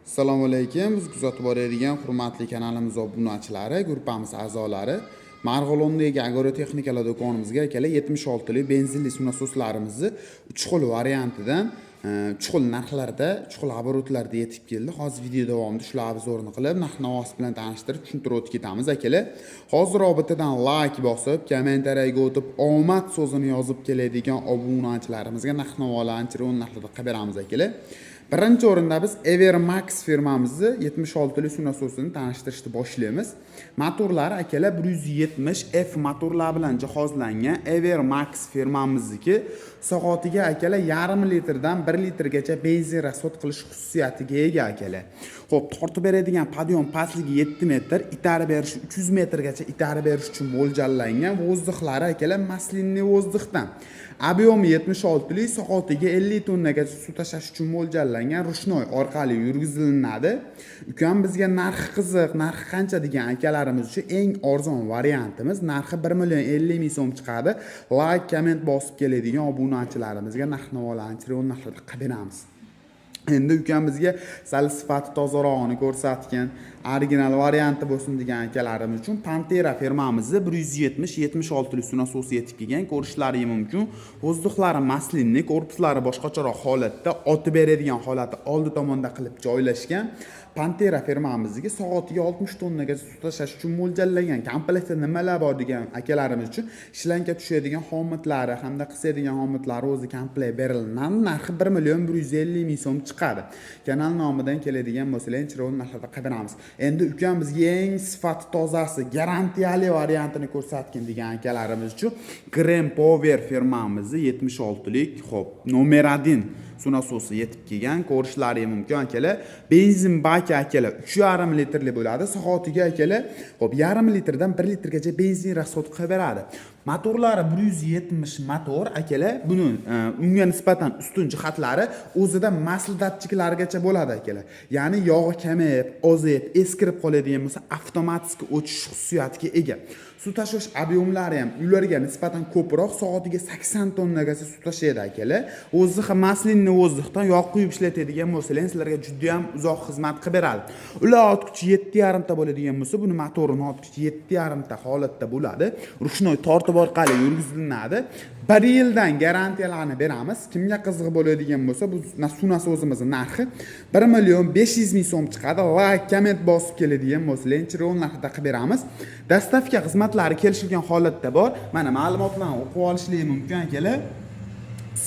Assalomu alaykum. Biz kuzatib boradigan hurmatli kanalimiz obunachilari, guruhimiz a'zolari, Marg'ilondagi agrotexnikalar do'konimizga akalar 76 lik benzinli sunasoslarimizni 3 xil variantidan 3 xil narxlarda, 3 xil оборотlarda yetib keldi. Hozir video davomida shularni zo'rni qilib, narx-navosi bilan tanishtirib, tushuntirib o'tib ketamiz akalar. Hozir robitadan like bosib, kommentariyaga o'tib, omad so'zini yozib keladigan obunachilarimizga narx-navolarni chiron narxlarda qilib beramiz akalar. Birinchi o'rinda biz Evermax firmamizni 76 lik sunasosini tanishtirishni boshlaymiz. Motorlari akalar 170F motorlar bilan jihozlangan Evermax firmamizniki soatiga akalar 0,5 litrdan 1 litrgacha benzin rasxod qilish xususiyatiga ega akalar. Xo'p, tortib beradigan podyon pastligi 7 metr, itarib berish 300 metrgacha itarib berish uchun mo'ljallangan. Vozdixlari akalar maslinniy vozdixdan. Объеми 76 lik, soatiga 50 tonnagacha suv tashish uchun mo'ljallangan rushnoy orqali yurgizilinadi. Ukam bizga narxi qiziq, narxi qancha degan akalarimiz uchun eng arzon variantimiz narxi 1,50,000 so'm chiqadi. Like, komment bosib keladigan obunachilarimizga narx-navolarni chiron narxlarda qilib beramiz. Endi ukam bizga sal sifati tozarog'ini ko'rsatgan, original varianti bo'lsin degan akalarimiz uchun Pantera firmamizni 170-76 lik sunasosi yetib kelgan, ko'rishlari mumkin. Vozdixlari maslinniy, korpuslari boshqacharoq holatda, otib beradigan holati oldi tomonda qilib joylashgan. Pantera firmamizga soatiga 60 tonnagacha suv tashish uchun mo'ljallangan. Komplektda nimalar bor degan akalarimiz uchun shlanka tushadigan xomitlari hamda qisadigan xomitlari o'zi komplekt berilgan. Narxi 1,150,000 so'm chiqadi. Kanal nomidan keladigan bo'lsalar, chiron narxlarda qilib beramiz. Endi ukam bizga eng sifati tozasi, garantiyali variantini ko'rsatgan degan akalarimiz uchun Green Power firmamizni 76 lik, xo'p, nomer 1 sunasosi yetib kelgan, ko'rishlari mumkin akalar. Benzin baki akalar 3,5 litrli bo'ladi. Soatiga akalar, xo'p, 0,5 litrdan 1 litrgacha benzin rasxod qilib beradi. Motorlari 170 motor akalar. Buni unga nisbatan ustun jihatlari o'zida maslahatchilargacha bo'ladi akalar. Ya'ni yog'i kamayib, ozayib, eskirib qoladigan bo'lsa, avtomatik o'chish xususiyatiga ega. Suv tashish ob'yomlari ham ularga nisbatan ko'proq, soatiga 80 tonnagacha suv tashiydi akalar. O'zi maslinniy vozdixdan yog' quyib ishlatadigan bo'lsalar, sizlarga juda ham uzoq xizmat qilib beradi. Ular otkuchi 7,5 ta bo'ladigan bo'lsa, buni motorini otkuchi 7,5 ta holatda bo'ladi. Rushnoy tortib orqali yurgizilinadi. 1 yildan garantiyalarni beramiz. Kimga qiziq bo'ladigan bo'lsa, bu sunasozimizning narxi 1,500,000 so'm chiqadi. Like, komment bosib keladigan bo'lsalar, chiron narxida qilib beramiz. Dastavka xizmatlari kelishilgan holatda bor. Mana ma'lumotlarni o'qib olishingiz mumkin akalar.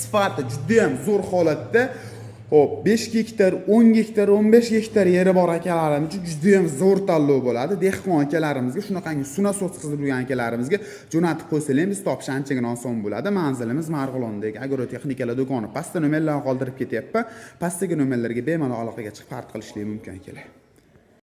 Sifati juda ham zo'r holatda. Hop, 5 gektar, 10 gektar, 15 gektar yeri bor akalarimiz uchun juda ham zo'r tanlov bo'ladi. Dehqon akalarimizga, shunaqangi sunasos qilib yurgan akalarimizga jo'natib qo'ysalar, biz topish anchagina oson bo'ladi. Manzilimiz Marg'ilondagi agrotexnikalar do'koni. Pastda nomerlarni qoldirib ketyapman. Pastdagi nomerlarga bemalol aloqaga chiqib farq qilishingiz mumkin akalar.